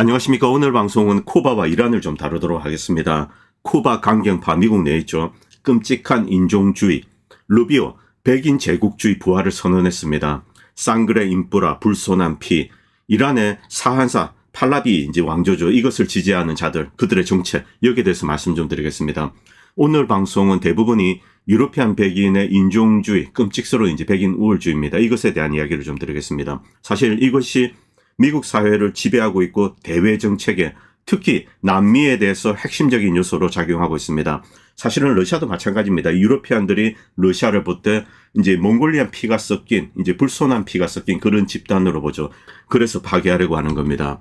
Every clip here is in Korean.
안녕하십니까. 오늘 방송은 쿠바와 이란을 좀 다루도록 하겠습니다. 쿠바 강경파 미국 내에 있죠. 끔찍한 인종주의, 루비오 백인 제국주의 부활을 선언했습니다. 쌍그레 인프라 불손한 피, 이란의 사한사 팔라비 이제 왕조죠. 이것을 지지하는 자들, 그들의 정책, 여기에 대해서 말씀 좀 드리겠습니다. 오늘 방송은 대부분이 유러피안 백인의 인종주의, 끔찍스러운 이제 백인 우월주의입니다. 이것에 대한 이야기를 좀 드리겠습니다. 사실 이것이 미국 사회를 지배하고 있고 대외 정책에 특히 남미에 대해서 핵심적인 요소로 작용하고 있습니다. 사실은 러시아도 마찬가지입니다. 유러피안들이 러시아를 볼 때 이제 몽골리안 피가 섞인 이제 불손한 피가 섞인 그런 집단으로 보죠. 그래서 파괴하려고 하는 겁니다.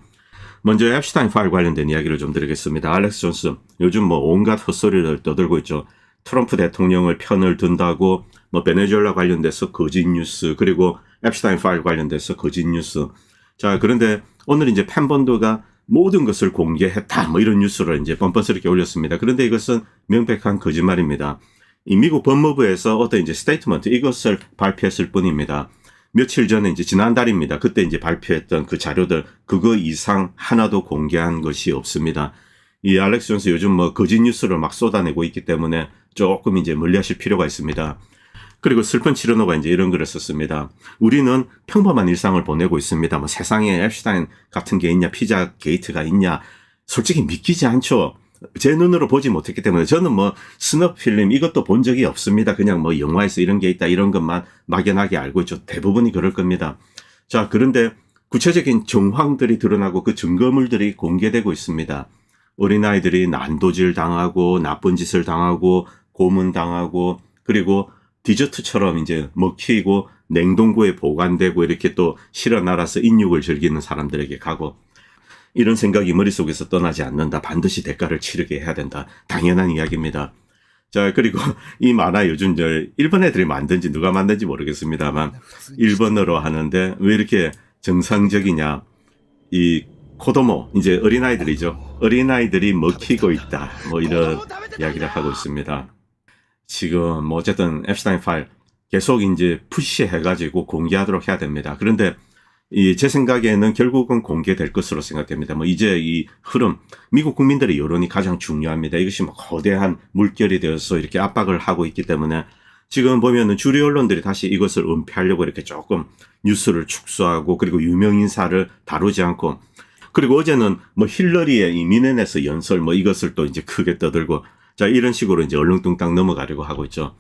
먼저 앱슈타인 파일 관련된 이야기를 좀 드리겠습니다. 알렉스 존스 요즘 뭐 온갖 헛소리를 떠들고 있죠. 트럼프 대통령을 편을 든다고 뭐 베네수엘라 관련돼서 거짓 뉴스, 그리고 앱슈타인 파일 관련돼서 거짓 뉴스. 자, 그런데 오늘 이제 펜본드가 모든 것을 공개했다, 뭐 이런 뉴스를 이제 뻔뻔스럽게 올렸습니다. 그런데 이것은 명백한 거짓말입니다. 이 미국 법무부에서 어떤 이제 스테이트먼트 이것을 발표했을 뿐입니다. 며칠 전에 이제 지난달입니다. 그때 이제 발표했던 그 자료들 그거 이상 하나도 공개한 것이 없습니다. 이 알렉스 존스 요즘 뭐 거짓 뉴스를 막 쏟아내고 있기 때문에 조금 이제 멀리하실 필요가 있습니다. 그리고 슬픈 치르노가 이제 이런 글을 썼습니다. 우리는 평범한 일상을 보내고 있습니다. 뭐 세상에 앱슈타인 같은 게 있냐, 피자 게이트가 있냐, 솔직히 믿기지 않죠. 제 눈으로 보지 못했기 때문에 저는 뭐 스너 필름 이것도 본 적이 없습니다. 그냥 뭐 영화에서 이런 게 있다 이런 것만 막연하게 알고 있죠. 대부분이 그럴 겁니다. 자, 그런데 구체적인 정황들이 드러나고 그 증거물들이 공개되고 있습니다. 어린아이들이 난도질 당하고 나쁜 짓을 당하고 고문당하고, 그리고 디저트처럼 이제 먹히고 냉동고에 보관되고 이렇게 또 실어 날아서 인육을 즐기는 사람들에게 가고, 이런 생각이 머릿속에서 떠나지 않는다. 반드시 대가를 치르게 해야 된다. 당연한 이야기입니다. 자, 그리고 이 만화 요즘 일본 애들이 만든지 누가 만든지 모르겠습니다만 일본어로 하는데 왜 이렇게 정상적이냐. 이 코도모, 이제 어린아이들이죠. 어린아이들이 먹히고 있다. 뭐 이런 이야기를 하고 있습니다. 지금 뭐 어쨌든 앱슈타인 파일 계속 이제 푸시해가지고 공개하도록 해야 됩니다. 그런데 제 생각에는 결국은 공개될 것으로 생각됩니다. 뭐 이제 이 흐름, 미국 국민들의 여론이 가장 중요합니다. 이것이 뭐 거대한 물결이 되어서 이렇게 압박을 하고 있기 때문에 지금 보면은 주류 언론들이 다시 이것을 은폐하려고 이렇게 조금 뉴스를 축소하고, 그리고 유명 인사를 다루지 않고, 그리고 어제는 뭐 힐러리의 이 미네네스 연설 뭐 이것을 또 이제 크게 떠들고, 자, 이런 식으로 이제 얼렁뚱땅 넘어가려고 하고 있죠.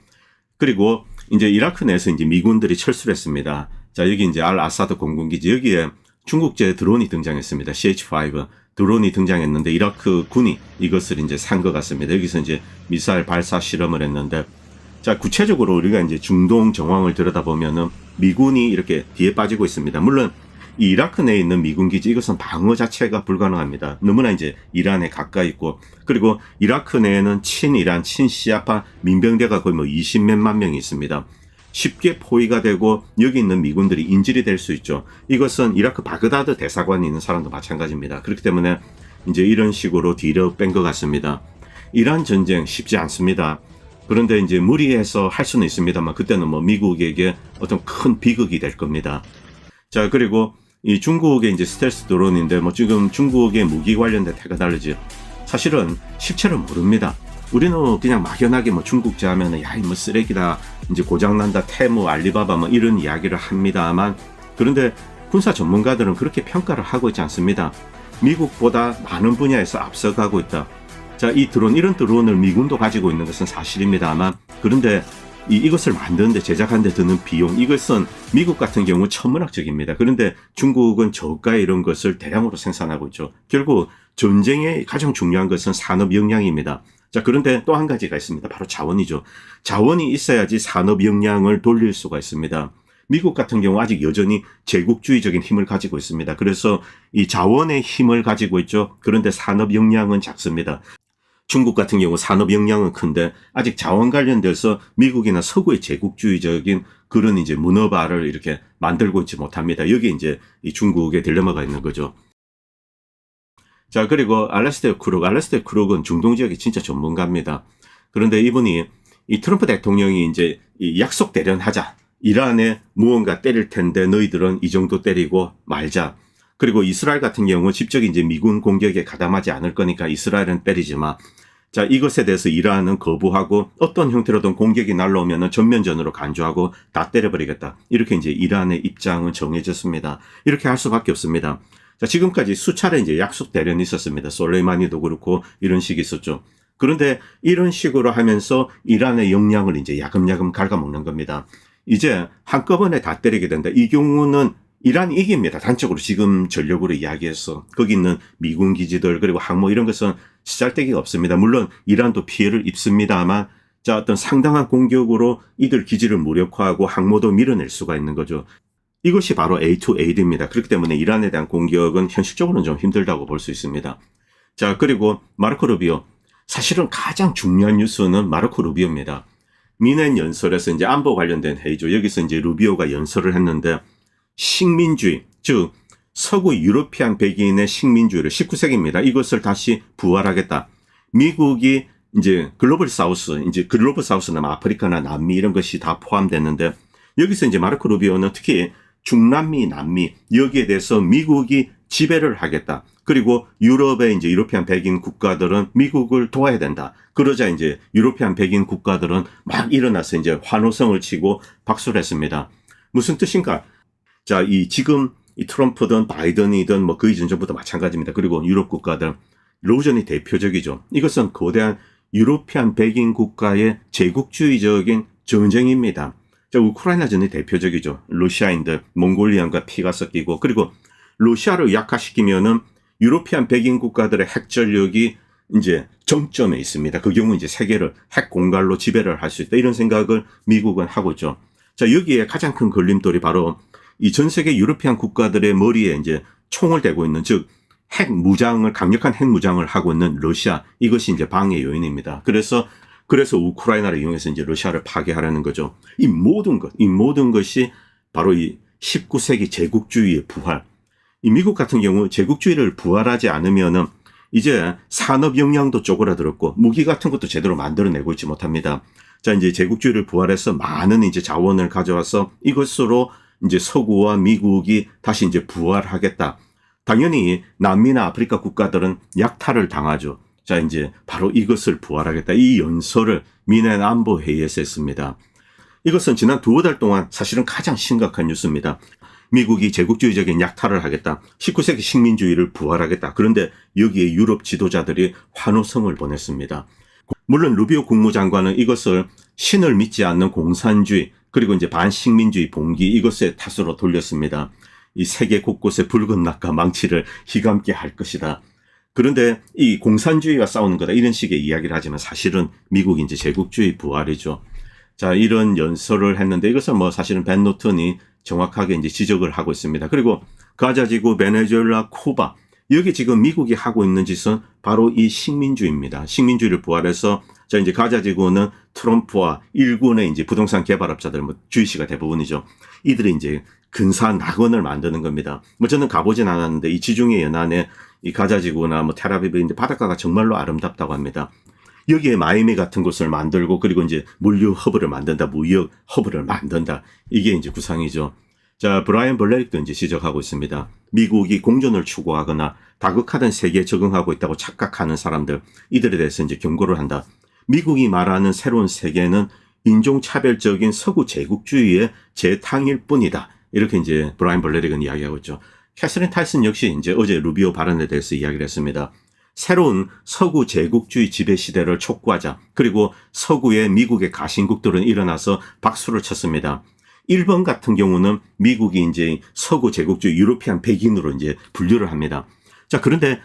그리고 이제 이라크 내에서 이제 미군들이 철수를 했습니다. 자, 여기 이제 알 아사드 공군기지, 여기에 중국제 드론이 등장했습니다. CH-5 드론이 등장했는데 이라크 군이 이것을 이제 산 것 같습니다. 여기서 이제 미사일 발사 실험을 했는데, 자, 구체적으로 우리가 이제 중동 정황을 들여다보면은 미군이 이렇게 뒤에 빠지고 있습니다. 물론 이 이라크 내에 있는 미군 기지 이것은 방어 자체가 불가능합니다. 너무나 이제 이란에 가까이 있고, 그리고 이라크 내에는 친이란 친시아파 민병대가 거의 뭐 20몇만 명이 있습니다. 쉽게 포위가 되고 여기 있는 미군들이 인질이 될 수 있죠. 이것은 이라크 바그다드 대사관에 있는 사람도 마찬가지입니다. 그렇기 때문에 이제 이런 식으로 뒤로 뺀 것 같습니다. 이란 전쟁 쉽지 않습니다. 그런데 이제 무리해서 할 수는 있습니다만 그때는 뭐 미국에게 어떤 큰 비극이 될 겁니다. 자, 그리고 이 중국의 이제 스텔스 드론인데 뭐 지금 중국의 무기 관련된 테크놀로지 사실은 실체를 모릅니다. 우리는 그냥 막연하게 뭐 중국제 하면은 야, 뭐 쓰레기다, 이제 고장난다, 테무, 알리바바 뭐 이런 이야기를 합니다만, 그런데 군사 전문가들은 그렇게 평가를 하고 있지 않습니다. 미국보다 많은 분야에서 앞서가고 있다. 자, 이 드론, 이런 드론을 미군도 가지고 있는 것은 사실입니다만, 그런데 이것을 만드는데 제작하는데 드는 비용, 이것은 미국 같은 경우 천문학적입니다. 그런데 중국은 저가의 이런 것을 대량으로 생산하고 있죠. 결국 전쟁의 가장 중요한 것은 산업 역량입니다. 자, 그런데 또 한 가지가 있습니다. 바로 자원이죠. 자원이 있어야지 산업 역량을 돌릴 수가 있습니다. 미국 같은 경우 아직 여전히 제국주의적인 힘을 가지고 있습니다. 그래서 이 자원의 힘을 가지고 있죠. 그런데 산업 역량은 작습니다. 중국 같은 경우 산업 역량은 큰데 아직 자원 관련돼서 미국이나 서구의 제국주의적인 그런 이제 문어발을 이렇게 만들고 있지 못합니다. 여기 이제 이 중국의 딜레마가 있는 거죠. 자, 그리고 알레스테어 크룩은 중동 지역의 진짜 전문가입니다. 그런데 이분이 이 트럼프 대통령이 이제 이 약속 대련하자, 이란에 무언가 때릴 텐데 너희들은 이 정도 때리고 말자. 그리고 이스라엘 같은 경우 직접 이제 미군 공격에 가담하지 않을 거니까 이스라엘은 때리지 마. 자, 이것에 대해서 이란은 거부하고 어떤 형태로든 공격이 날라오면은 전면전으로 간주하고 다 때려버리겠다. 이렇게 이제 이란의 입장은 정해졌습니다. 이렇게 할 수밖에 없습니다. 자, 지금까지 수차례 이제 약속 대련이 있었습니다. 솔레이마니도 그렇고 이런 식이 있었죠. 그런데 이런 식으로 하면서 이란의 역량을 이제 야금야금 갉아먹는 겁니다. 이제 한꺼번에 다 때리게 된다. 이 경우는 이란이 이깁니다. 단적으로 지금 전력으로 이야기해서 거기 있는 미군 기지들 그리고 항모 이런 것은 쓰잘데기가 없습니다. 물론 이란도 피해를 입습니다만 자, 어떤 상당한 공격으로 이들 기지를 무력화하고 항모도 밀어낼 수가 있는 거죠. 이것이 바로 A2AD입니다. 그렇기 때문에 이란에 대한 공격은 현실적으로는 좀 힘들다고 볼 수 있습니다. 자, 그리고 마르코 루비오. 사실은 가장 중요한 뉴스는 마르코 루비오입니다. 미넨 연설에서 이제 안보 관련된 회의죠. 여기서 이제 루비오가 연설을 했는데 식민주의, 즉 서구 유러피안 백인의 식민주의를 19세기입니다. 이것을 다시 부활하겠다. 미국이 이제 글로벌 사우스는 아프리카나 남미 이런 것이 다 포함됐는데 여기서 이제 마르코 루비오는 특히 중남미, 남미 여기에 대해서 미국이 지배를 하겠다. 그리고 유럽의 이제 유러피안 백인 국가들은 미국을 도와야 된다. 그러자 이제 유러피안 백인 국가들은 막 일어나서 이제 환호성을 치고 박수를 했습니다. 무슨 뜻인가? 자, 지금 트럼프든 바이든이든 뭐 그 이전 전부터 마찬가지입니다. 그리고 유럽 국가들, 로전이 대표적이죠. 이것은 거대한 유러피안 백인 국가의 제국주의적인 전쟁입니다. 자, 우크라이나전이 대표적이죠. 러시아인들, 몽골리안과 피가 섞이고, 그리고 러시아를 약화시키면은 유러피안 백인 국가들의 핵 전력이 이제 정점에 있습니다. 그 경우 이제 세계를 핵 공갈로 지배를 할 수 있다. 이런 생각을 미국은 하고 있죠. 자, 여기에 가장 큰 걸림돌이 바로 이 전 세계 유러피안 국가들의 머리에 이제 총을 대고 있는, 즉 강력한 핵 무장을 하고 있는 러시아, 이것이 이제 방해 요인입니다. 그래서 우크라이나를 이용해서 이제 러시아를 파괴하려는 거죠. 이 모든 것이 바로 이 19세기 제국주의의 부활. 이 미국 같은 경우 제국주의를 부활하지 않으면은 이제 산업 역량도 쪼그라들었고 무기 같은 것도 제대로 만들어내고 있지 못합니다. 자, 이제 제국주의를 부활해서 많은 이제 자원을 가져와서 이것으로 이제 서구와 미국이 다시 이제 부활하겠다. 당연히 남미나 아프리카 국가들은 약탈을 당하죠. 자, 이제 바로 이것을 부활하겠다. 이 연설을 미넨 안보 회의에서 했습니다. 이것은 지난 2달 동안 사실은 가장 심각한 뉴스입니다. 미국이 제국주의적인 약탈을 하겠다. 19세기 식민주의를 부활하겠다. 그런데 여기에 유럽 지도자들이 환호성을 보냈습니다. 물론 루비오 국무장관은 이것을 신을 믿지 않는 공산주의 그리고 이제 반식민주의 봉기 이것의 탓으로 돌렸습니다. 이 세계 곳곳에 붉은 낙과 망치를 휘감게 할 것이다. 그런데 이 공산주의와 싸우는 거다 이런 식의 이야기를 하지만 사실은 미국이 이제 제국주의 부활이죠. 자, 이런 연설을 했는데 이것은 뭐 사실은 벤 노튼이 정확하게 이제 지적을 하고 있습니다. 그리고 가자지구, 베네수엘라, 쿠바 여기 지금 미국이 하고 있는 짓은 바로 이 식민주의입니다. 식민주의를 부활해서 자, 이제 가자지구는 트럼프와 일군의 이제 부동산 개발업자들, 뭐 주이시가 대부분이죠. 이들이 이제 근사 낙원을 만드는 겁니다. 뭐 저는 가보진 않았는데 이 지중해 연안에 이 가자지구나 뭐 텔아비브인데 바닷가가 정말로 아름답다고 합니다. 여기에 마이애미 같은 곳을 만들고 그리고 이제 물류 허브를 만든다, 무역 허브를 만든다. 이게 이제 구상이죠. 자, 브라이언 블레릭도 이제 지적하고 있습니다. 미국이 공존을 추구하거나 다극화된 세계에 적응하고 있다고 착각하는 사람들, 이들에 대해서 이제 경고를 한다. 미국이 말하는 새로운 세계는 인종차별적인 서구 제국주의의 재탕일 뿐이다. 이렇게 이제 브라이언 블레릭은 이야기하고 있죠. 캐서린 탈슨 역시 이제 어제 루비오 발언에 대해서 이야기를 했습니다. 새로운 서구 제국주의 지배 시대를 촉구하자. 그리고 서구의 미국의 가신국들은 일어나서 박수를 쳤습니다. 일본 같은 경우는 미국이 이제 서구 제국주의 유러피안 백인으로 이제 분류를 합니다. 자, 그런데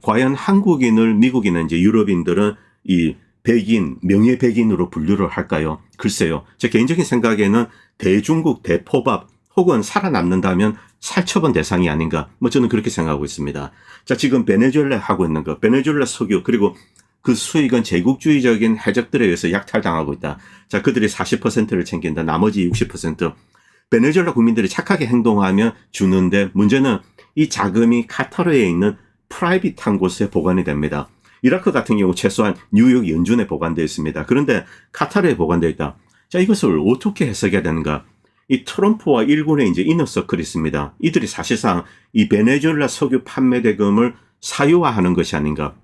과연 한국인을 미국이나 이제 유럽인들은 이 백인, 명예 백인으로 분류를 할까요? 글쎄요. 제 개인적인 생각에는 대중국, 대포밥 혹은 살아남는다면 살처분 대상이 아닌가. 뭐 저는 그렇게 생각하고 있습니다. 자, 지금 베네수엘라 하고 있는 거, 베네수엘라 석유 그리고 그 수익은 제국주의적인 해적들에 의해서 약탈당하고 있다. 자, 그들이 40%를 챙긴다. 나머지 60%. 베네수엘라 국민들이 착하게 행동하면 주는데 문제는 이 자금이 카타르에 있는 프라이빗한 곳에 보관이 됩니다. 이라크 같은 경우 최소한 뉴욕 연준에 보관되어 있습니다. 그런데 카타르에 보관되어 있다. 자, 이것을 어떻게 해석해야 되는가? 이 트럼프와 일군의 이제 이너서클이 있습니다. 이들이 사실상 이 베네수엘라 석유 판매 대금을 사유화하는 것이 아닌가.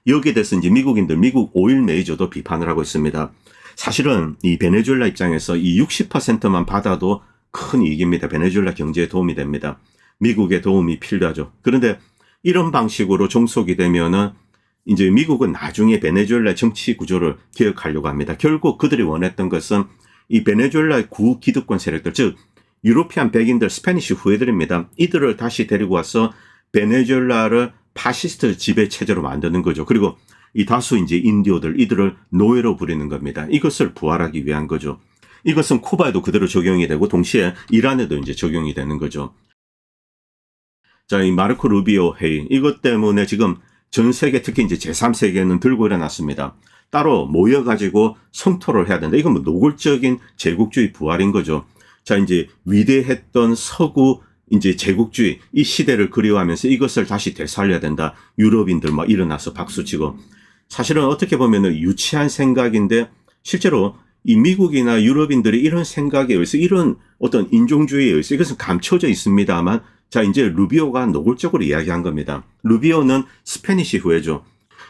여기에 대해서 이제 미국인들, 미국 오일 메이저도 비판을 하고 있습니다. 사실은 이 베네수엘라 입장에서 이 60%만 받아도 큰 이익입니다. 베네수엘라 경제에 도움이 됩니다. 미국의 도움이 필요하죠. 그런데 이런 방식으로 종속이 되면은 이제 미국은 나중에 베네수엘라 정치 구조를 개혁하려고 합니다. 결국 그들이 원했던 것은 이 베네수엘라 구기득권 세력들, 즉 유로피안 백인들, 스페니쉬 후예들입니다. 이들을 다시 데리고 와서 베네수엘라를 파시스트 지배 체제로 만드는 거죠. 그리고 이 다수 이제 인디오들, 이들을 노예로 부리는 겁니다. 이것을 부활하기 위한 거죠. 이것은 쿠바에도 그대로 적용이 되고 동시에 이란에도 이제 적용이 되는 거죠. 자, 이 마르코 루비오 회의, 이것 때문에 지금 전 세계, 특히 이제 제3세계는 들고 일어났습니다. 따로 모여가지고 성토를 해야 된다. 이건 뭐 노골적인 제국주의 부활인 거죠. 자, 이제 위대했던 서구 이제 제국주의 이 시대를 그리워하면서 이것을 다시 되살려야 된다. 유럽인들 막 일어나서 박수치고. 사실은 어떻게 보면은 유치한 생각인데 실제로 이 미국이나 유럽인들이 이런 생각에 의해서 이런 어떤 인종주의에 의해서 이것은 감춰져 있습니다만, 자, 이제 루비오가 노골적으로 이야기한 겁니다. 루비오는 스페니쉬 후예죠.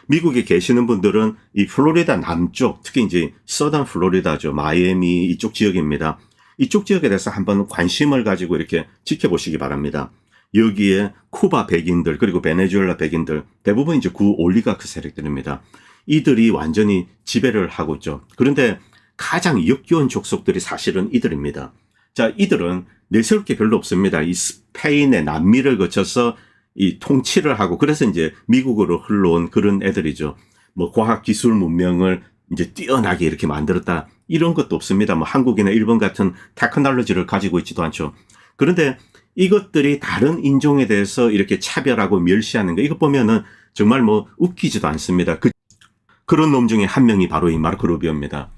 미국에 계시는 분들은 이 플로리다 남쪽, 특히 이제 서던 플로리다죠. 마이애미 이쪽 지역입니다. 이쪽 지역에 대해서 한번 관심을 가지고 이렇게 지켜보시기 바랍니다. 여기에 쿠바 백인들, 그리고 베네수엘라 백인들, 대부분 이제 구 올리가크 세력들입니다. 이들이 완전히 지배를 하고 있죠. 그런데 가장 역겨운 족속들이 사실은 이들입니다. 자, 이들은 내세울 게 별로 없습니다. 이 스페인의 남미를 거쳐서 이 통치를 하고, 그래서 이제 미국으로 흘러온 그런 애들이죠. 뭐 과학 기술 문명을 이제 뛰어나게 이렇게 만들었다, 이런 것도 없습니다. 뭐 한국이나 일본 같은 테크놀로지를 가지고 있지도 않죠. 그런데 이것들이 다른 인종에 대해서 이렇게 차별하고 멸시하는 거, 이거 보면은 정말 뭐 웃기지도 않습니다. 그런 놈 중에 한 명이 바로 이 마르코 루비오입니다.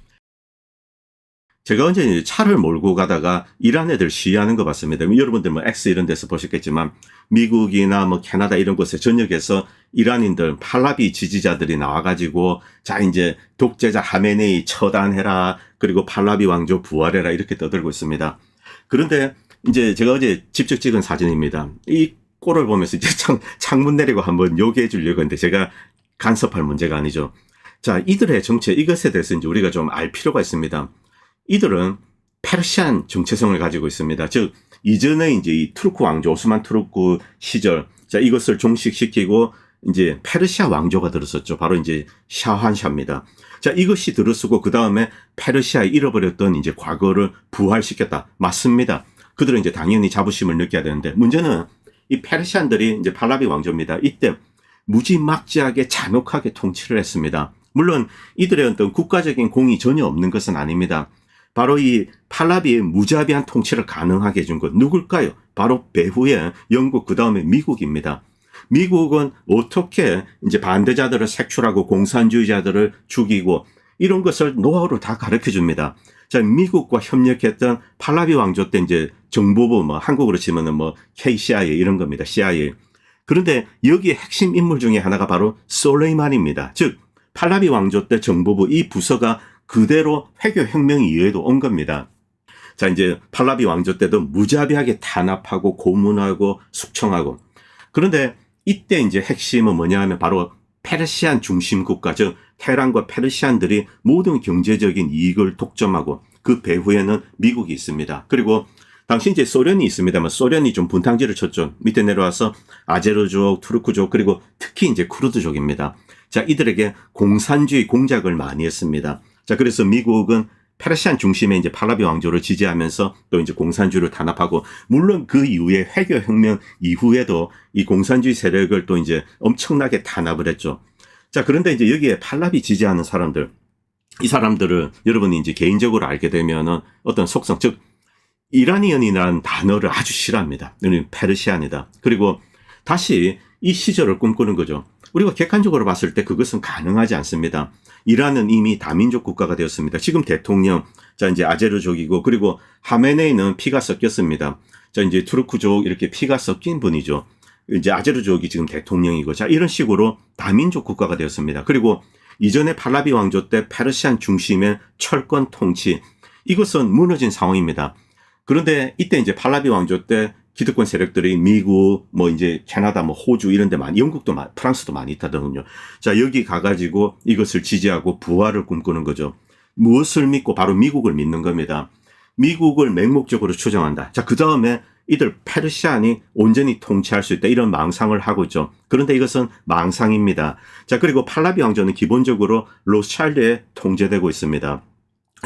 제가 언제 차를 몰고 가다가 이란 애들 시위하는 거 봤습니다. 여러분들 뭐 X 이런 데서 보셨겠지만 미국이나 뭐 캐나다 이런 곳에 전역에서 이란인들 팔라비 지지자들이 나와가지고 자, 이제 독재자 하메네이 처단해라, 그리고 팔라비 왕조 부활해라, 이렇게 떠들고 있습니다. 그런데 이제 제가 어제 직접 찍은 사진입니다. 이 꼴을 보면서 이제 창문 내리고 한번 요기해 주려고 했는데 제가 간섭할 문제가 아니죠. 자, 이들의 정체, 이것에 대해서 이제 우리가 좀 알 필요가 있습니다. 이들은 페르시안 정체성을 가지고 있습니다. 즉, 이전에 이제 이 투르크 왕조, 오스만 투르크 시절, 자, 이것을 종식시키고 이제 페르시아 왕조가 들었었죠. 바로 이제 샤환샤입니다. 자, 이것이 들어서고 그 다음에 페르시아에 잃어버렸던 이제 과거를 부활시켰다. 맞습니다. 그들은 이제 당연히 자부심을 느껴야 되는데, 문제는 이 페르시안들이 이제 팔라비 왕조입니다. 이때 무지막지하게 잔혹하게 통치를 했습니다. 물론 이들의 어떤 국가적인 공이 전혀 없는 것은 아닙니다. 바로 이 팔라비의 무자비한 통치를 가능하게 해준 것 누굴까요? 바로 배후에 영국, 그 다음에 미국입니다. 미국은 어떻게 이제 반대자들을 색출하고 공산주의자들을 죽이고 이런 것을 노하우를 다 가르쳐 줍니다. 자, 미국과 협력했던 팔라비 왕조 때 이제 정보부, 뭐 한국으로 치면은 뭐 KCIA 이런 겁니다. CIA. 그런데 여기에 핵심 인물 중에 하나가 바로 솔레이만입니다. 즉, 팔라비 왕조 때 정보부 이 부서가 그대로 회교혁명 이후에도 온 겁니다. 자, 이제 팔라비 왕조 때도 무자비하게 탄압하고 고문하고 숙청하고. 그런데 이때 이제 핵심은 뭐냐 하면 바로 페르시안 중심 국가, 즉 테헤란과 페르시안들이 모든 경제적인 이익을 독점하고 그 배후에는 미국이 있습니다. 그리고 당시 이제 소련이 있습니다만 소련이 좀 분탕질을 쳤죠. 밑에 내려와서 아제르족, 투르크족, 그리고 특히 이제 쿠르드족입니다. 자, 이들에게 공산주의 공작을 많이 했습니다. 자, 그래서 미국은 페르시안 중심의 이제 팔라비 왕조를 지지하면서 또 이제 공산주의를 탄압하고, 물론 그 이후에 회교혁명 이후에도 이 공산주의 세력을 또 이제 엄청나게 탄압을 했죠. 자, 그런데 이제 여기에 팔라비 지지하는 사람들, 이 사람들을 여러분이 이제 개인적으로 알게 되면은 어떤 속성, 즉, 이라니언이라는 단어를 아주 싫어합니다. 페르시안이다. 그리고 다시 이 시절을 꿈꾸는 거죠. 우리가 객관적으로 봤을 때 그것은 가능하지 않습니다. 이란은 이미 다민족 국가가 되었습니다. 지금 대통령, 자, 이제 아제르족이고, 그리고 하메네이는 피가 섞였습니다. 자, 이제 투르크족 이렇게 피가 섞인 분이죠. 이제 아제르족이 지금 대통령이고, 자, 이런 식으로 다민족 국가가 되었습니다. 그리고 이전에 팔라비 왕조 때 페르시안 중심의 철권 통치, 이것은 무너진 상황입니다. 그런데 이때 이제 팔라비 왕조 때 기득권 세력들이 미국, 뭐 이제 캐나다, 뭐 호주 이런 데 많이, 영국도 많이, 프랑스도 많이 있다더군요. 자, 여기 가가지고 이것을 지지하고 부활을 꿈꾸는 거죠. 무엇을 믿고? 바로 미국을 믿는 겁니다. 미국을 맹목적으로 추정한다. 자, 그 다음에 이들 페르시안이 온전히 통치할 수 있다. 이런 망상을 하고 있죠. 그런데 이것은 망상입니다. 자, 그리고 팔라비 왕조는 기본적으로 로스차일드에 통제되고 있습니다.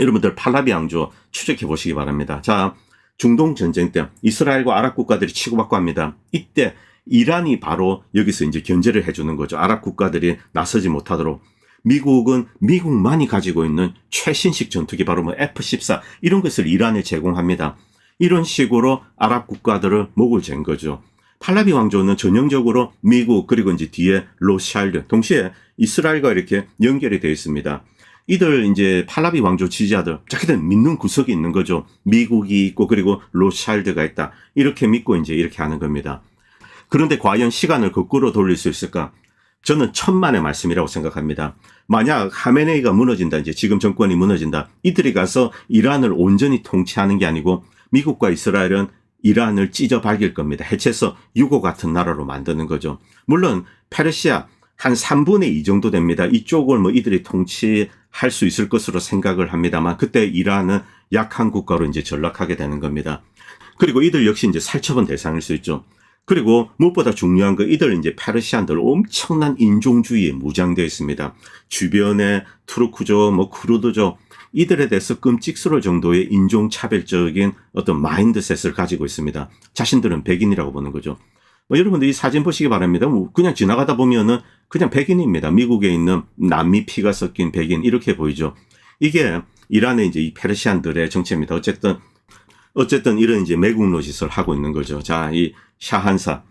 여러분들 팔라비 왕조 추적해 보시기 바랍니다. 자, 중동 전쟁 때 이스라엘과 아랍 국가들이 치고받고 합니다. 이때 이란이 바로 여기서 이제 견제를 해주는 거죠. 아랍 국가들이 나서지 못하도록. 미국은 미국만이 가지고 있는 최신식 전투기 바로 뭐 F-14 이런 것을 이란에 제공합니다. 이런 식으로 아랍 국가들을 목을 잰 거죠. 팔라비 왕조는 전형적으로 미국 그리고 이제 뒤에 로스차일드 동시에 이스라엘과 이렇게 연결이 되어 있습니다. 이들 이제 팔라비 왕조 지지자들 자기들 믿는 구석이 있는 거죠. 미국이 있고 그리고 로스차일드가 있다. 이렇게 믿고 이제 이렇게 하는 겁니다. 그런데 과연 시간을 거꾸로 돌릴 수 있을까? 저는 천만의 말씀이라고 생각합니다. 만약 하메네이가 무너진다, 이제 지금 정권이 무너진다. 이들이 가서 이란을 온전히 통치하는 게 아니고 미국과 이스라엘은 이란을 찢어 발길 겁니다. 해체해서 유고 같은 나라로 만드는 거죠. 물론 페르시아 한 3분의 2 정도 됩니다. 이쪽을 뭐 이들이 통치할 수 있을 것으로 생각을 합니다만 그때 이란은 약한 국가로 이제 전락하게 되는 겁니다. 그리고 이들 역시 이제 살처분 대상일 수 있죠. 그리고 무엇보다 중요한 거 이들 이제 페르시안들 엄청난 인종주의에 무장되어 있습니다. 주변에 투르크족, 뭐 쿠르드족 이들에 대해서 끔찍스러울 정도의 인종차별적인 어떤 마인드셋을 가지고 있습니다. 자신들은 백인이라고 보는 거죠. 뭐 여러분들 이 사진 보시기 바랍니다. 뭐 그냥 지나가다 보면은 그냥 백인입니다. 미국에 있는 남미 피가 섞인 백인 이렇게 보이죠. 이게 이란의 이제 이 페르시안들의 정체입니다. 어쨌든 이런 이제 매국노 짓을 하고 있는 거죠. 자, 이 샤한사.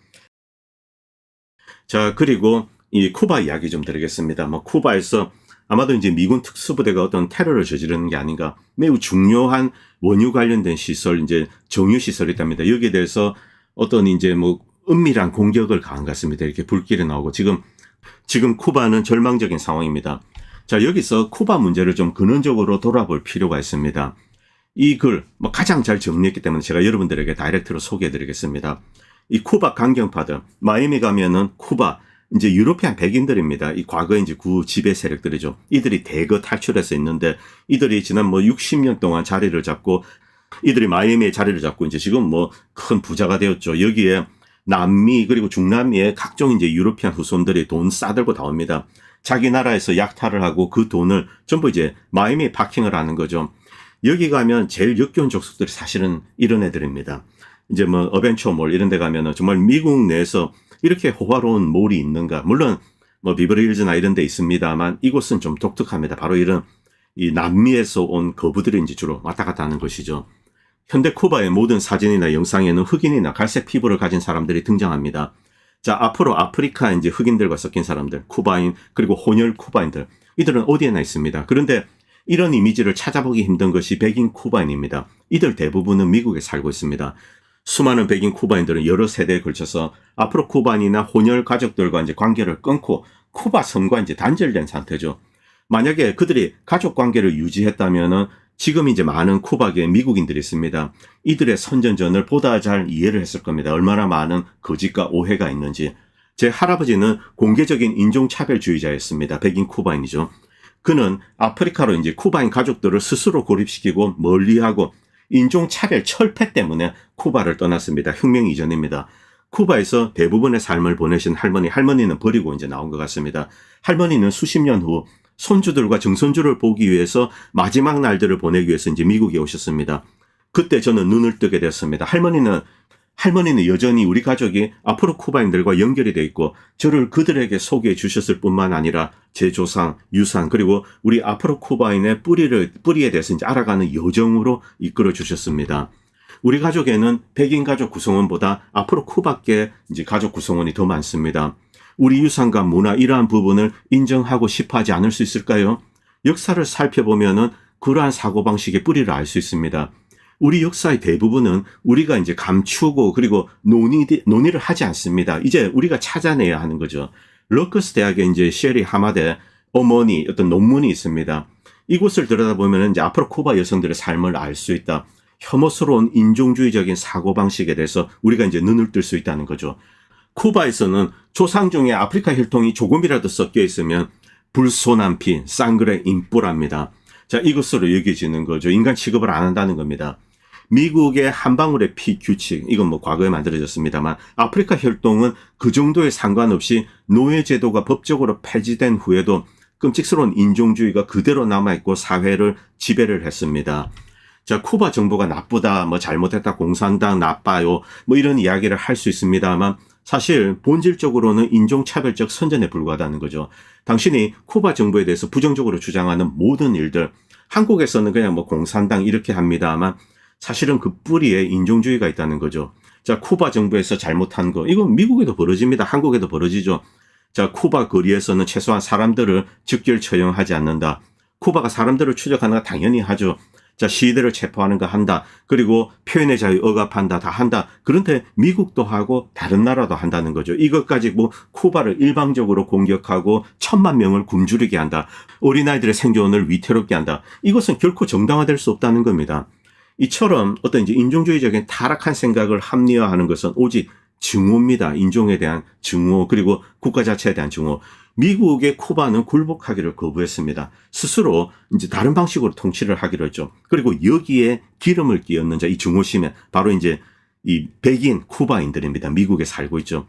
자, 그리고 이 쿠바 이야기 좀 드리겠습니다. 뭐 쿠바에서 아마도 이제 미군 특수부대가 어떤 테러를 저지르는 게 아닌가. 매우 중요한 원유 관련된 시설, 이제 정유 시설이 있답니다. 여기에 대해서 어떤 이제 뭐 은밀한 공격을 가한 것 같습니다. 이렇게 불길이 나오고 지금 쿠바는 절망적인 상황입니다. 자, 여기서 쿠바 문제를 좀 근원적으로 돌아볼 필요가 있습니다. 이 글 뭐 가장 잘 정리했기 때문에 제가 여러분들에게 다이렉트로 소개해 드리겠습니다. 이 쿠바 강경파들, 마이애미 가면은 쿠바, 이제 유로피안 백인들입니다. 이 과거에 이제 구 지배 세력들이죠. 이들이 대거 탈출해서 있는데 이들이 지난 뭐 60년 동안 자리를 잡고 이들이 마이애미에 자리를 잡고 이제 지금 뭐 큰 부자가 되었죠. 여기에 남미 그리고 중남미의 각종 이제 유로피안 후손들이 돈 싸들고 나옵니다. 자기 나라에서 약탈을 하고 그 돈을 전부 이제 마이애미에 파킹을 하는 거죠. 여기 가면 제일 역겨운 족속들이 사실은 이런 애들입니다. 이제 뭐 어벤처몰 이런 데 가면은 정말 미국 내에서 이렇게 호화로운 몰이 있는가. 물론 뭐 비버리힐즈나 이런 데 있습니다만 이곳은 좀 독특합니다. 바로 이런 이 남미에서 온 거부들이 이제 주로 왔다 갔다 하는 것이죠. 현대 쿠바의 모든 사진이나 영상에는 흑인이나 갈색 피부를 가진 사람들이 등장합니다. 자, 앞으로 아프리카 이제 흑인들과 섞인 사람들, 쿠바인 그리고 혼혈 쿠바인들 이들은 어디에나 있습니다. 그런데 이런 이미지를 찾아보기 힘든 것이 백인 쿠바인입니다. 이들 대부분은 미국에 살고 있습니다. 수많은 백인 쿠바인들은 여러 세대에 걸쳐서 앞으로 쿠바인이나 혼혈 가족들과 이제 관계를 끊고 쿠바 섬과 이제 단절된 상태죠. 만약에 그들이 가족 관계를 유지했다면은 지금 이제 많은 쿠바계 미국인들이 있습니다. 이들의 선전전을 보다 잘 이해를 했을 겁니다. 얼마나 많은 거짓과 오해가 있는지. 제 할아버지는 공개적인 인종차별주의자였습니다. 백인 쿠바인이죠. 그는 아프리카로 이제 쿠바인 가족들을 스스로 고립시키고 멀리하고 인종차별 철폐 때문에 쿠바를 떠났습니다. 혁명 이전입니다. 쿠바에서 대부분의 삶을 보내신 할머니는 버리고 이제 나온 것 같습니다. 할머니는 수십 년 후 손주들과 증손주를 보기 위해서 마지막 날들을 보내기 위해서 이제 미국에 오셨습니다. 그때 저는 눈을 뜨게 되었습니다. 할머니는 여전히 우리 가족이 앞으로 쿠바인들과 연결이 돼 있고 저를 그들에게 소개해 주셨을 뿐만 아니라 제 조상, 유산 그리고 우리 앞으로 쿠바인의 뿌리에 대해서 이제 알아가는 여정으로 이끌어 주셨습니다. 우리 가족에는 백인 가족 구성원보다 앞으로 쿠바계 이제 가족 구성원이 더 많습니다. 우리 유산과 문화 이러한 부분을 인정하고 싶어 하지 않을 수 있을까요? 역사를 살펴보면은 그러한 사고방식의 뿌리를 알 수 있습니다. 우리 역사의 대부분은 우리가 이제 감추고 그리고 논의를 하지 않습니다. 이제 우리가 찾아내야 하는 거죠. 러커스 대학의 이제 셰리 하마데 어머니 어떤 논문이 있습니다. 이곳을 들여다보면 이제 앞으로 쿠바 여성들의 삶을 알 수 있다. 혐오스러운 인종주의적인 사고방식에 대해서 우리가 이제 눈을 뜰 수 있다는 거죠. 쿠바에서는 조상 중에 아프리카 혈통이 조금이라도 섞여 있으면 불소난피, 쌍그레 인뿌랍니다. 자, 이것으로 여겨지는 거죠. 인간 취급을 안 한다는 겁니다. 미국의 한 방울의 피 규칙, 이건 뭐 과거에 만들어졌습니다만 아프리카 혈통은 그 정도에 상관없이 노예제도가 법적으로 폐지된 후에도 끔찍스러운 인종주의가 그대로 남아있고 사회를 지배를 했습니다. 자, 쿠바 정부가 나쁘다, 뭐 잘못했다, 공산당 나빠요, 뭐 이런 이야기를 할 수 있습니다만 사실 본질적으로는 인종차별적 선전에 불과하다는 거죠. 당신이 쿠바 정부에 대해서 부정적으로 주장하는 모든 일들, 한국에서는 그냥 뭐 공산당 이렇게 합니다만 사실은 그 뿌리에 인종주의가 있다는 거죠. 자, 쿠바 정부에서 잘못한 거, 이건 미국에도 벌어집니다. 한국에도 벌어지죠. 자, 쿠바 거리에서는 최소한 사람들을 즉결 처형하지 않는다. 쿠바가 사람들을 추적하는 거 당연히 하죠. 자, 시위대를 체포하는 거 한다. 그리고 표현의 자유 억압한다. 다 한다. 그런데 미국도 하고 다른 나라도 한다는 거죠. 이것 가지고 쿠바를 일방적으로 공격하고 1,000만 명을 굶주리게 한다. 어린아이들의 생존을 위태롭게 한다. 이것은 결코 정당화될 수 없다는 겁니다. 이처럼 어떤 이제 인종주의적인 타락한 생각을 합리화하는 것은 오직 증오입니다. 인종에 대한 증오, 그리고 국가 자체에 대한 증오. 미국의 쿠바는 굴복하기를 거부했습니다. 스스로 이제 다른 방식으로 통치를 하기로 했죠. 그리고 여기에 기름을 끼얹는 자, 이 증오심에 바로 이제 이 백인 쿠바인들입니다. 미국에 살고 있죠.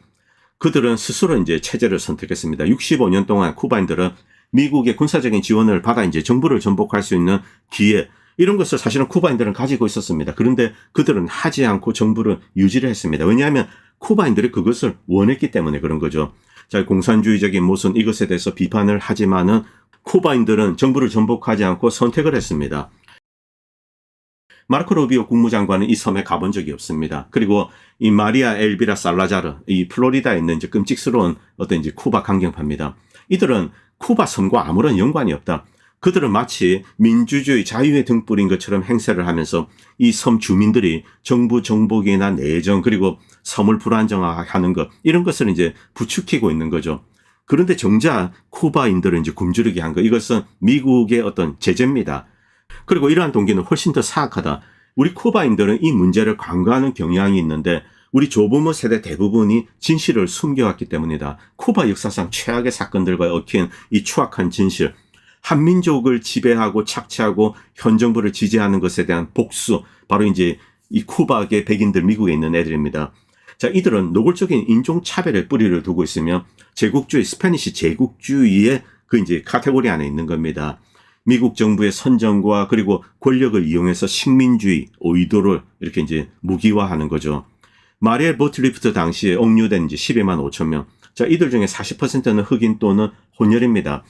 그들은 스스로 이제 체제를 선택했습니다. 65년 동안 쿠바인들은 미국의 군사적인 지원을 받아 이제 정부를 전복할 수 있는 기회, 이런 것을 사실은 쿠바인들은 가지고 있었습니다. 그런데 그들은 하지 않고 정부를 유지를 했습니다. 왜냐하면 쿠바인들이 그것을 원했기 때문에 그런 거죠. 자, 공산주의적인 모순, 이것에 대해서 비판을 하지만은 쿠바인들은 정부를 전복하지 않고 선택을 했습니다. 마르코 루비오 국무장관은 이 섬에 가본 적이 없습니다. 그리고 이 마리아 엘비라 살라자르, 이 플로리다에 있는 이제 끔찍스러운 어떤 이제 쿠바 강경파입니다. 이들은 쿠바 섬과 아무런 연관이 없다. 그들은 마치 민주주의 자유의 등불인 것처럼 행세를 하면서 이 섬 주민들이 정부 정복이나 내정, 그리고 섬을 불안정화하는 것, 이런 것을 이제 부추기고 있는 거죠. 그런데 정작 쿠바인들을 이제 굶주리게 한 것, 이것은 미국의 어떤 제재입니다. 그리고 이러한 동기는 훨씬 더 사악하다. 우리 쿠바인들은 이 문제를 간과하는 경향이 있는데 우리 조부모 세대 대부분이 진실을 숨겨왔기 때문이다. 쿠바 역사상 최악의 사건들과 얽힌 이 추악한 진실, 한민족을 지배하고 착취하고 현 정부를 지지하는 것에 대한 복수, 바로 이제 이 쿠바계 백인들, 미국에 있는 애들입니다. 자, 이들은 노골적인 인종차별의 뿌리를 두고 있으며 제국주의, 스페니시 제국주의의 그 이제 카테고리 안에 있는 겁니다. 미국 정부의 선정과 그리고 권력을 이용해서 식민주의, 의도를 이렇게 이제 무기화하는 거죠. 마리엘 버틀리프트 당시에 억류된 이제 12만 5천 명. 자, 이들 중에 40%는 흑인 또는 혼혈입니다.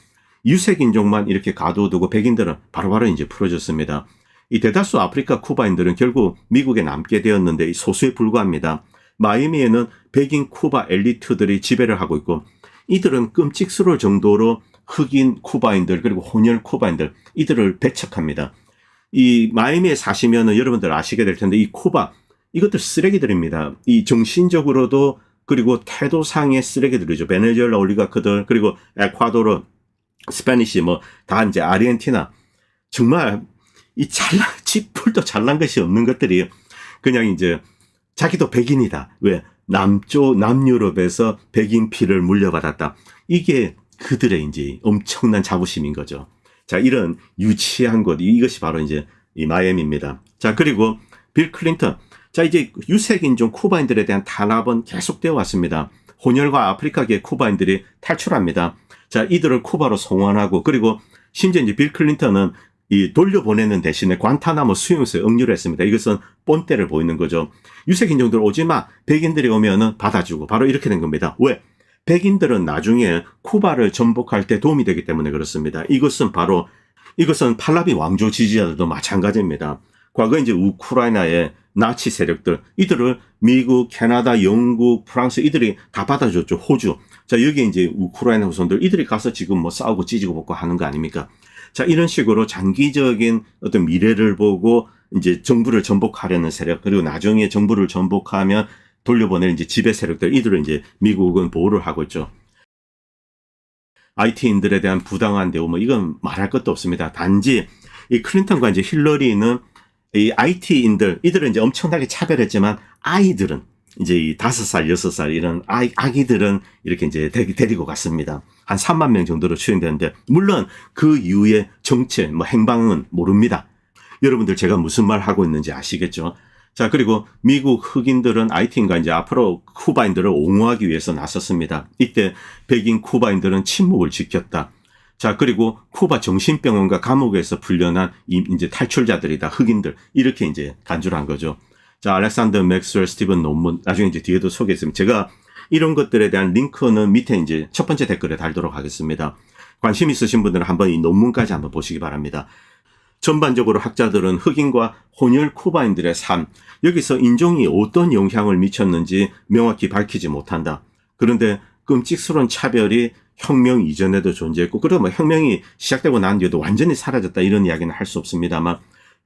유색인종만 이렇게 가둬두고 백인들은 바로바로 이제 풀어졌습니다. 이 대다수 아프리카 쿠바인들은 결국 미국에 남게 되었는데 소수에 불과합니다. 마이애미에는 백인 쿠바 엘리트들이 지배를 하고 있고 이들은 끔찍스러울 정도로 흑인 쿠바인들 그리고 혼혈 쿠바인들 이들을 배척합니다. 이 마이애미에 사시면은 여러분들 아시게 될 텐데 이 쿠바 이것들 쓰레기들입니다. 이 정신적으로도 그리고 태도상의 쓰레기들이죠. 베네수엘라 올리가크들 그리고 에콰도르 스페니시 뭐 다 이제 아르헨티나 정말 이 잘난 쥐뿔도 잘난 것이 없는 것들이 그냥 이제 자기도 백인이다. 왜? 남유럽에서 백인 피를 물려받았다. 이게 그들의 이제 엄청난 자부심인 거죠. 자, 이런 유치한 것 이것이 바로 이제 이 마이애미입니다. 자, 그리고 빌 클린턴. 자, 이제 유색인종 쿠바인들에 대한 탄압은 계속되어 왔습니다. 혼혈과 아프리카계 쿠바인들이 탈출합니다. 자, 이들을 쿠바로 송환하고 그리고 심지어 이제 빌 클린턴은 이 돌려보내는 대신에 관타나모 수용소에 억류를 했습니다. 이것은 본때를 보이는 거죠. 유색인종들 오지 마. 백인들이 오면은 받아주고 바로 이렇게 된 겁니다. 왜? 백인들은 나중에 쿠바를 전복할 때 도움이 되기 때문에 그렇습니다. 이것은 팔라비 왕조 지지자들도 마찬가지입니다. 과거 이제 우크라이나의 나치 세력들 이들을 미국, 캐나다, 영국, 프랑스 이들이 다 받아줬죠. 호주. 자, 여기 이제 우크라이나 후손들 이들이 가서 지금 뭐 싸우고 찢고 벗고 하는 거 아닙니까? 자, 이런 식으로 장기적인 어떤 미래를 보고 이제 정부를 전복하려는 세력 그리고 나중에 정부를 전복하면 돌려보낼 이제 지배 세력들 이들을 이제 미국은 보호를 하고 있죠. IT인들에 대한 부당한 대우 뭐 이건 말할 것도 없습니다. 단지 이 클린턴과 이제 힐러리는 이 IT인들, 이들은 이제 엄청나게 차별했지만 아이들은 이제 이 5살, 6살 이런 아기들은 이렇게 이제 데리고 갔습니다. 한 3만 명 정도로 추정되는데, 물론 그 이후의 정체, 뭐 행방은 모릅니다. 여러분들 제가 무슨 말 하고 있는지 아시겠죠? 자, 그리고 미국 흑인들은 IT인가 이제 앞으로 쿠바인들을 옹호하기 위해서 나섰습니다. 이때 백인 쿠바인들은 침묵을 지켰다. 자, 그리고 쿠바 정신병원과 감옥에서 풀려난 이제 탈출자들이다. 흑인들. 이렇게 이제 간주를 한 거죠. 자, 알렉산더 맥스웰 스티븐 논문, 나중에 이제 뒤에도 소개했습니다. 제가 이런 것들에 대한 링크는 밑에 이제 첫 번째 댓글에 달도록 하겠습니다. 관심 있으신 분들은 한번 이 논문까지 한번 보시기 바랍니다. 전반적으로 학자들은 흑인과 혼혈 쿠바인들의 삶, 여기서 인종이 어떤 영향을 미쳤는지 명확히 밝히지 못한다. 그런데 끔찍스러운 차별이 혁명 이전에도 존재했고, 그리고 뭐 혁명이 시작되고 난 뒤에도 완전히 사라졌다 이런 이야기는 할 수 없습니다만,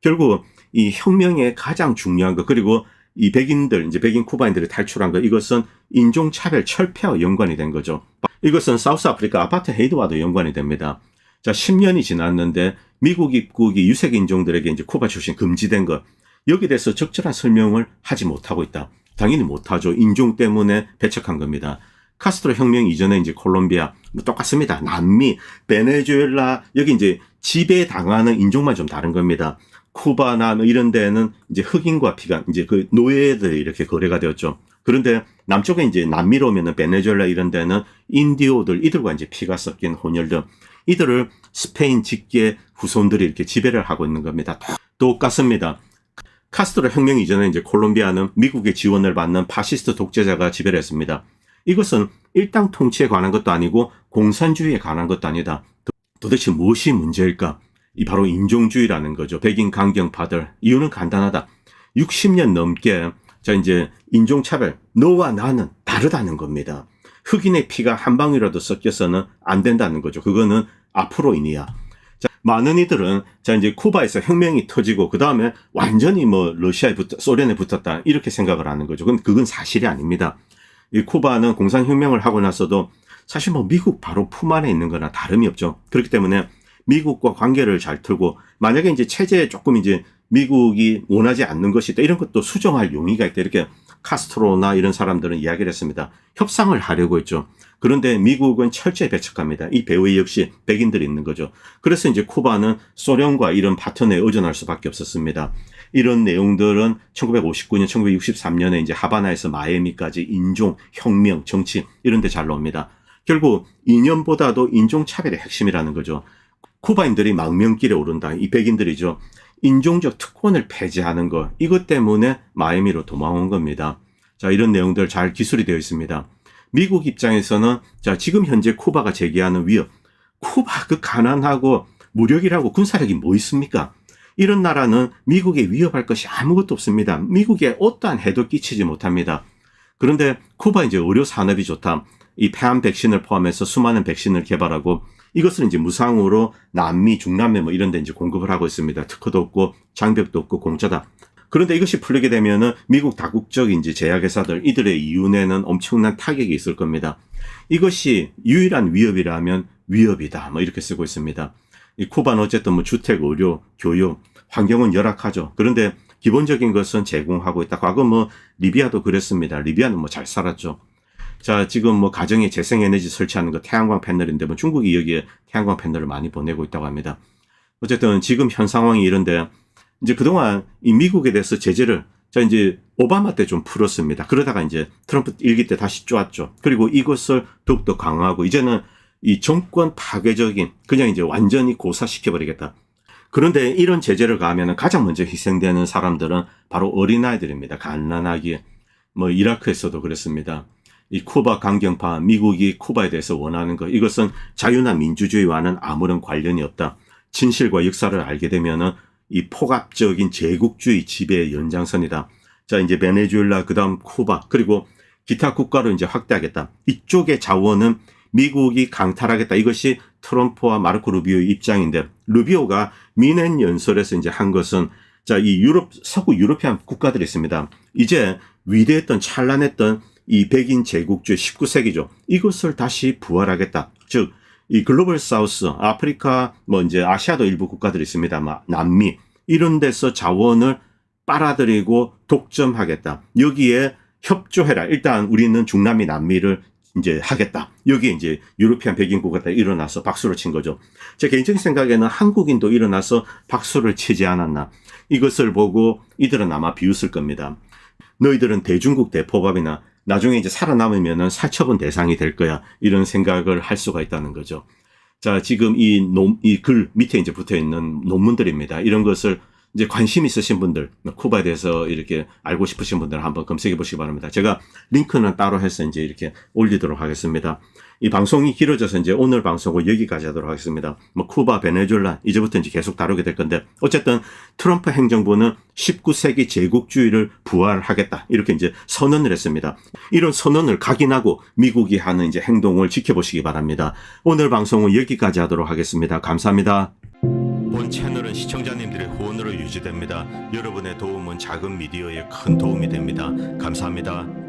결국 이 혁명의 가장 중요한 것, 그리고 이 백인들, 이제 백인 쿠바인들이 탈출한 것, 이것은 인종차별 철폐와 연관이 된 거죠. 이것은 사우스 아프리카 아파트헤이드와도 연관이 됩니다. 자, 10년이 지났는데 미국 입국이 유색 인종들에게 이제 쿠바 출신 금지된 것, 여기에 대해서 적절한 설명을 하지 못하고 있다. 당연히 못하죠. 인종 때문에 배척한 겁니다. 카스트로 혁명 이전에 이제 콜롬비아, 뭐 똑같습니다. 남미, 베네수엘라, 여기 이제 지배당하는 인종만 좀 다른 겁니다. 쿠바나 뭐 이런 데는 이제 흑인과 피가 이제 그 노예들이 이렇게 거래가 되었죠. 그런데 남쪽에 이제 남미로 오면은 베네수엘라 이런 데는 인디오들, 이들과 이제 피가 섞인 혼혈들, 이들을 스페인 직계 후손들이 이렇게 지배를 하고 있는 겁니다. 똑같습니다. 카스트로 혁명 이전에 이제 콜롬비아는 미국의 지원을 받는 파시스트 독재자가 지배를 했습니다. 이것은 일당 통치에 관한 것도 아니고 공산주의에 관한 것도 아니다. 도대체 무엇이 문제일까? 이 바로 인종주의라는 거죠. 백인 강경파들. 이유는 간단하다. 60년 넘게 자 이제 인종차별, 너와 나는 다르다는 겁니다. 흑인의 피가 한 방울이라도 섞여서는 안 된다는 거죠. 그거는 앞으로인이야. 자, 많은 이들은 자 이제 쿠바에서 혁명이 터지고 그 다음에 완전히 뭐 러시아에 소련에 붙었다 이렇게 생각을 하는 거죠. 그건 사실이 아닙니다. 이 쿠바는 공산혁명을 하고 나서도 사실 뭐 미국 바로 품 안에 있는 거나 다름이 없죠. 그렇기 때문에 미국과 관계를 잘 틀고, 만약에 이제 체제에 조금 이제 미국이 원하지 않는 것이 있다, 이런 것도 수정할 용의가 있다, 이렇게 카스트로나 이런 사람들은 이야기를 했습니다. 협상을 하려고 했죠. 그런데 미국은 철저히 배척합니다. 이 배후에 역시 백인들이 있는 거죠. 그래서 이제 쿠바는 소련과 이런 파트너에 의존할 수밖에 없었습니다. 이런 내용들은 1959년, 1963년에 이제 하바나에서 마이애미까지 인종, 혁명, 정치 이런 데 잘 나옵니다. 결국 이념보다도 인종차별의 핵심이라는 거죠. 쿠바인들이 망명길에 오른다. 이 백인들이죠. 인종적 특권을 폐지하는 것, 이것 때문에 마이애미로 도망온 겁니다. 자, 이런 내용들 잘 기술이 되어 있습니다. 미국 입장에서는 자, 지금 현재 쿠바가 제기하는 위협, 쿠바 그 가난하고 무력이라고 군사력이 뭐 있습니까? 이런 나라는 미국에 위협할 것이 아무것도 없습니다. 미국에 어떠한 해도 끼치지 못합니다. 그런데 쿠바 이제 의료 산업이 좋다. 이 폐암 백신을 포함해서 수많은 백신을 개발하고 이것을 이제 무상으로 남미, 중남미 뭐 이런 데 이제 공급을 하고 있습니다. 특허도 없고 장벽도 없고 공짜다. 그런데 이것이 풀리게 되면은 미국 다국적 이제 제약회사들, 이들의 이윤에는 엄청난 타격이 있을 겁니다. 이것이 유일한 위협이라면 위협이다. 뭐 이렇게 쓰고 있습니다. 이 쿠바는 어쨌든 뭐 주택, 의료, 교육, 환경은 열악하죠. 그런데 기본적인 것은 제공하고 있다. 과거 뭐 리비아도 그랬습니다. 리비아는 뭐 잘 살았죠. 자, 지금 뭐 가정에 재생에너지 설치하는 거 태양광 패널인데 뭐 중국이 여기에 태양광 패널을 많이 보내고 있다고 합니다. 어쨌든 지금 현 상황이 이런데 이제 그동안 이 미국에 대해서 제재를 자 이제 오바마 때 좀 풀었습니다. 그러다가 이제 트럼프 일기 때 다시 쪼았죠. 그리고 이것을 더욱더 강화하고 이제는 이 정권 파괴적인 그냥 이제 완전히 고사시켜버리겠다. 그런데 이런 제재를 가하면 가장 먼저 희생되는 사람들은 바로 어린아이들입니다. 갓난아기. 뭐 이라크에서도 그랬습니다. 이 쿠바 강경파, 미국이 쿠바에 대해서 원하는 것, 이것은 자유나 민주주의와는 아무런 관련이 없다. 진실과 역사를 알게 되면은 이 폭압적인 제국주의 지배의 연장선이다. 자, 이제 베네수엘라, 그다음 쿠바, 그리고 기타 국가로 이제 확대하겠다. 이쪽의 자원은 미국이 강탈하겠다. 이것이 트럼프와 마르코 루비오의 입장인데, 루비오가 미넨 연설에서 이제 한 것은 자, 이 서구 유로피안 국가들이 있습니다. 이제 위대했던 찬란했던 이 백인 제국주의 19세기죠. 이것을 다시 부활하겠다. 즉, 이 글로벌 사우스, 아프리카, 뭐 이제 아시아도 일부 국가들이 있습니다. 남미, 이런 데서 자원을 빨아들이고 독점하겠다. 여기에 협조해라. 일단 우리는 중남미 남미를 이제 하겠다. 여기에 이제 유로피안 백인 국가가 일어나서 박수를 친 거죠. 제 개인적인 생각에는 한국인도 일어나서 박수를 치지 않았나. 이것을 보고 이들은 아마 비웃을 겁니다. 너희들은 대중국 대포밥이나 나중에 이제 살아남으면은 살처분 대상이 될 거야. 이런 생각을 할 수가 있다는 거죠. 자, 지금 이 글 밑에 이제 붙어 있는 논문들입니다. 이런 것을 이제 관심 있으신 분들, 쿠바에 대해서 이렇게 알고 싶으신 분들 한번 검색해 보시기 바랍니다. 제가 링크는 따로 해서 이제 이렇게 올리도록 하겠습니다. 이 방송이 길어져서 이제 오늘 방송을 여기까지 하도록 하겠습니다. 뭐 쿠바, 베네수엘라 이제부터 이제 계속 다루게 될 건데 어쨌든 트럼프 행정부는 19세기 제국주의를 부활하겠다 이렇게 이제 선언을 했습니다. 이런 선언을 각인하고 미국이 하는 이제 행동을 지켜보시기 바랍니다. 오늘 방송은 여기까지 하도록 하겠습니다. 감사합니다. 본 채널은 시청자님들의 후원으로 유지됩니다. 여러분의 도움은 작은 미디어에 큰 도움이 됩니다. 감사합니다.